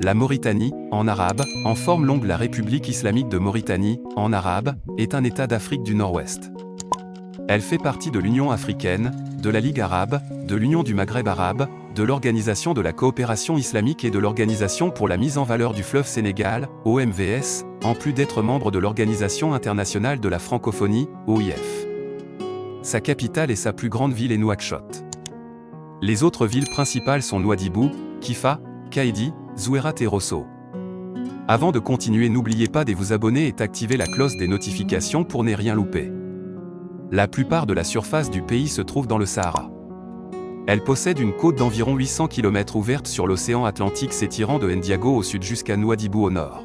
La Mauritanie, en arabe, en forme longue la République islamique de Mauritanie, en arabe, est un État d'Afrique du Nord-Ouest. Elle fait partie de l'Union africaine, de la Ligue arabe, de l'Union du Maghreb arabe, de l'Organisation de la coopération islamique et de l'Organisation pour la mise en valeur du fleuve Sénégal, OMVS, en plus d'être membre de l'Organisation internationale de la francophonie, OIF. Sa capitale et sa plus grande ville est Nouakchott. Les autres villes principales sont Nouadhibou, Kifa, Kaïdi, Zouérat et Rosso. Avant de continuer, n'oubliez pas de vous abonner et d'activer la cloche des notifications pour ne rien louper. La plupart de la surface du pays se trouve dans le Sahara. Elle possède une côte d'environ 800 km ouverte sur l'océan Atlantique s'étirant de Ndiago au sud jusqu'à Nouadhibou au nord.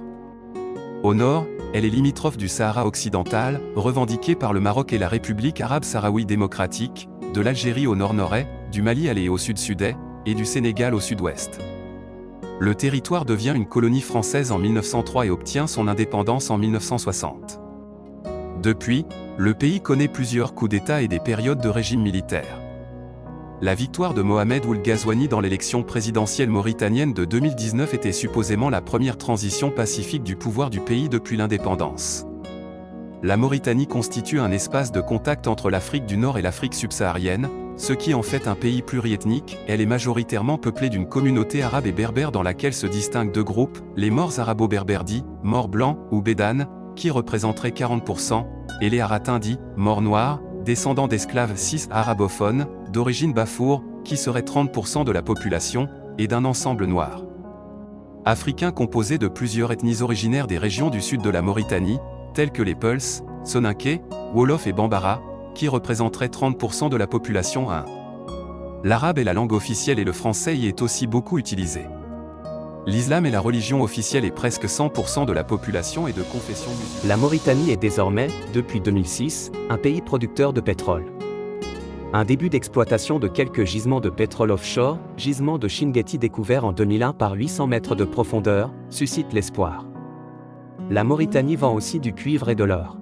Au nord, elle est limitrophe du Sahara occidental, revendiquée par le Maroc et la République arabe sahraoui démocratique, de l'Algérie au nord-nord-est, du Mali au sud-sud-est, et du Sénégal au sud-ouest. Le territoire devient une colonie française en 1903 et obtient son indépendance en 1960. Depuis, le pays connaît plusieurs coups d'État et des périodes de régime militaire. La victoire de Mohamed Ould Ghazouani dans l'élection présidentielle mauritanienne de 2019 était supposément la première transition pacifique du pouvoir du pays depuis l'indépendance. La Mauritanie constitue un espace de contact entre l'Afrique du Nord et l'Afrique subsaharienne, ce qui en fait un pays pluriethnique. Elle est majoritairement peuplée d'une communauté arabe et berbère dans laquelle se distinguent deux groupes, les Maures arabo-berbères dits « Maures blancs » ou Bédanes, qui représenteraient 40%, et les Haratins dits « Maures noirs », descendants d'esclaves cis-arabophones, d'origine bafour, qui seraient 30% de la population, et d'un ensemble noir. Africains composés de plusieurs ethnies originaires des régions du sud de la Mauritanie, telles que les Peuls, Soninké, Wolof et Bambara, qui représenteraient 30% de la population. L'arabe est la langue officielle et le français y est aussi beaucoup utilisé. L'islam est la religion officielle et presque 100% de la population est de confession musulmane. La Mauritanie est désormais, depuis 2006, un pays producteur de pétrole. Un début d'exploitation de quelques gisements de pétrole offshore, gisement de Chinguetti découvert en 2001 par 800 mètres de profondeur, suscite l'espoir. La Mauritanie vend aussi du cuivre et de l'or.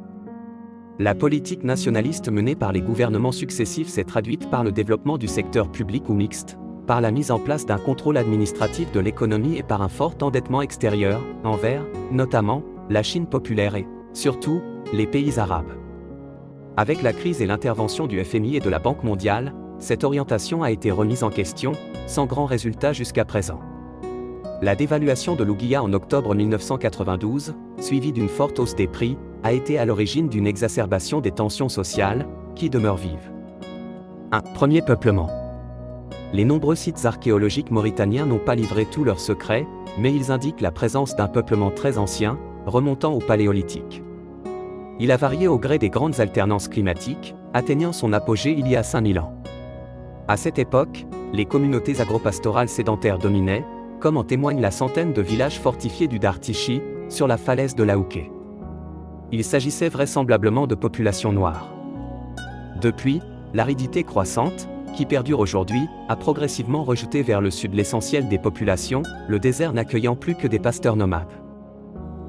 La politique nationaliste menée par les gouvernements successifs s'est traduite par le développement du secteur public ou mixte, par la mise en place d'un contrôle administratif de l'économie et par un fort endettement extérieur, envers, notamment, la Chine populaire et, surtout, les pays arabes. Avec la crise et l'intervention du FMI et de la Banque mondiale, cette orientation a été remise en question, sans grand résultat jusqu'à présent. La dévaluation de l'ouguiya en octobre 1992, suivie d'une forte hausse des prix, a été à l'origine d'une exacerbation des tensions sociales, qui demeurent vives. Un premier peuplement. Les nombreux sites archéologiques mauritaniens n'ont pas livré tous leurs secrets, mais ils indiquent la présence d'un peuplement très ancien, remontant au Paléolithique. Il a varié au gré des grandes alternances climatiques, atteignant son apogée il y a 5000 ans. À cette époque, les communautés agropastorales sédentaires dominaient, comme en témoigne la centaine de villages fortifiés du Dartichi, sur la falaise de l'Aouké. Il s'agissait vraisemblablement de populations noires. Depuis, l'aridité croissante, qui perdure aujourd'hui, a progressivement rejeté vers le sud l'essentiel des populations, le désert n'accueillant plus que des pasteurs nomades.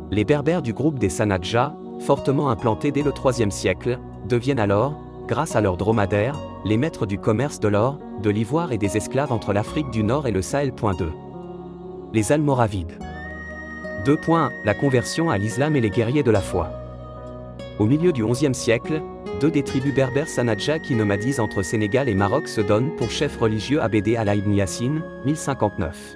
Les Berbères du groupe des Sanadja, fortement implantés dès le IIIe siècle, deviennent alors, grâce à leurs dromadaires, les maîtres du commerce de l'or, de l'ivoire et des esclaves entre l'Afrique du Nord et le Sahel. 2. Les Almoravides. 2. La conversion à l'islam et les guerriers de la foi. Au milieu du XIe siècle, deux des tribus berbères Sanadja qui nomadisent entre Sénégal et Maroc se donnent pour chef religieux Abd Allah ibn Yassine, 1059.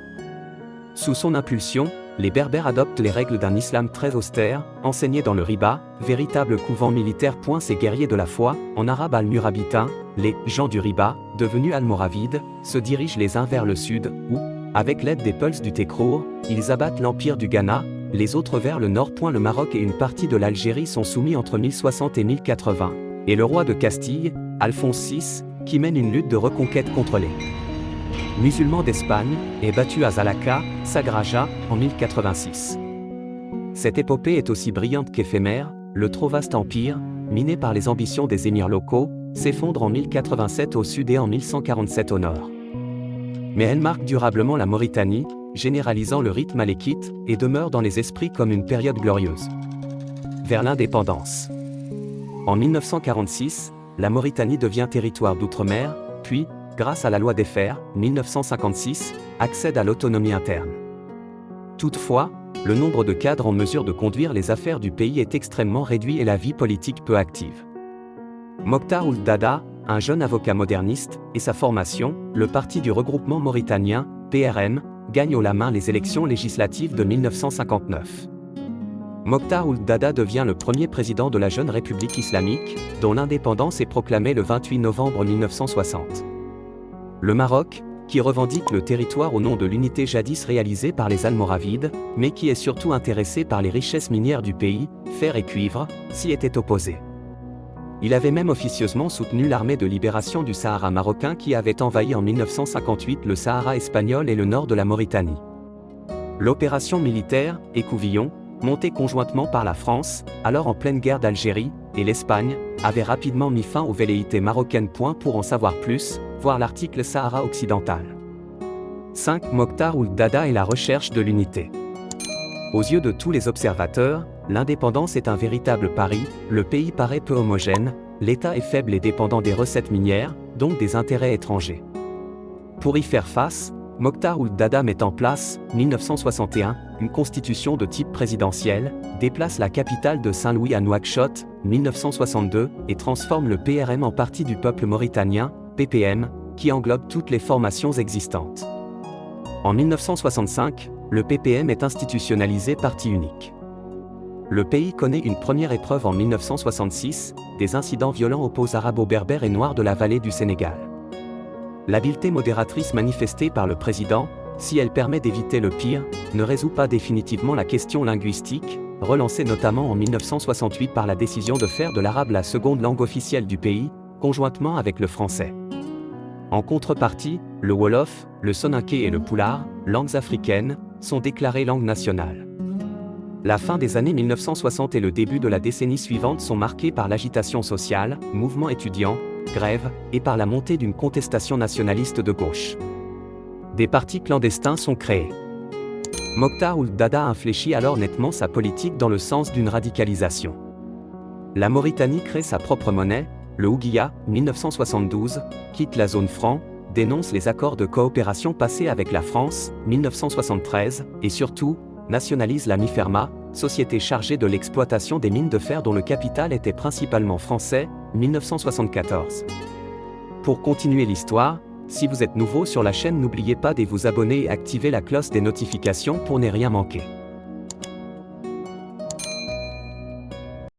Sous son impulsion, les Berbères adoptent les règles d'un islam très austère, enseigné dans le riba, véritable couvent militaire. Ces guerriers de la foi, en arabe al-Murabitin, les gens du riba, devenus almoravides, se dirigent les uns vers le sud, où, avec l'aide des Peuls du Tekrour, ils abattent l'empire du Ghana, les autres vers le nord. Le Maroc et une partie de l'Algérie sont soumis entre 1060 et 1080, et le roi de Castille, Alphonse VI, qui mène une lutte de reconquête contre les musulmans d'Espagne, est battu à Zalaka, Sagraja, en 1086. Cette épopée est aussi brillante qu'éphémère, le trop vaste empire, miné par les ambitions des émirs locaux, s'effondre en 1087 au sud et en 1147 au nord. Mais elle marque durablement la Mauritanie, généralisant le rite malékite, et demeure dans les esprits comme une période glorieuse. Vers l'indépendance. En 1946, la Mauritanie devient territoire d'outre-mer, puis, grâce à la loi des Fers, 1956, accède à l'autonomie interne. Toutefois, le nombre de cadres en mesure de conduire les affaires du pays est extrêmement réduit et la vie politique peu active. Mokhtar Ould Daddah, un jeune avocat moderniste, et sa formation, le Parti du regroupement mauritanien, PRM, gagne haut la main les élections législatives de 1959. Mokhtar Ould Daddah devient le premier président de la jeune République islamique, dont l'indépendance est proclamée le 28 novembre 1960. Le Maroc, qui revendique le territoire au nom de l'unité jadis réalisée par les Almoravides, mais qui est surtout intéressé par les richesses minières du pays, fer et cuivre, s'y était opposé. Il avait même officieusement soutenu l'armée de libération du Sahara marocain qui avait envahi en 1958 le Sahara espagnol et le nord de la Mauritanie. L'opération militaire, Écouvillon, montée conjointement par la France, alors en pleine guerre d'Algérie, et l'Espagne, avait rapidement mis fin aux velléités marocaines. Pour en savoir plus, voir l'article Sahara occidental. 5. Mokhtar Ould Daddah et la recherche de l'unité. Aux yeux de tous les observateurs, l'indépendance est un véritable pari, le pays paraît peu homogène, l'État est faible et dépendant des recettes minières, donc des intérêts étrangers. Pour y faire face, Mokhtar Ould Daddah met en place, 1961, une constitution de type présidentiel, déplace la capitale de Saint-Louis à Nouakchott, 1962, et transforme le PRM en parti du peuple mauritanien, PPM, qui englobe toutes les formations existantes. En 1965, le PPM est institutionnalisé parti unique. Le pays connaît une première épreuve en 1966, des incidents violents opposent arabo-berbères et noirs de la vallée du Sénégal. L'habileté modératrice manifestée par le président, si elle permet d'éviter le pire, ne résout pas définitivement la question linguistique, relancée notamment en 1968 par la décision de faire de l'arabe la seconde langue officielle du pays, conjointement avec le français. En contrepartie, le wolof, le soninké et le pulaar, langues africaines, sont déclarées langues nationales. La fin des années 1960 et le début de la décennie suivante sont marqués par l'agitation sociale, mouvements étudiants, grèves, et par la montée d'une contestation nationaliste de gauche. Des partis clandestins sont créés. Mokhtar Ould Daddah infléchit alors nettement sa politique dans le sens d'une radicalisation. La Mauritanie crée sa propre monnaie, le Ouguiya, 1972, quitte la zone franc, dénonce les accords de coopération passés avec la France, 1973, et surtout, nationalise la Miferma, société chargée de l'exploitation des mines de fer dont le capital était principalement français, 1974. Pour continuer l'histoire, si vous êtes nouveau sur la chaîne, n'oubliez pas de vous abonner et activer la cloche des notifications pour ne rien manquer.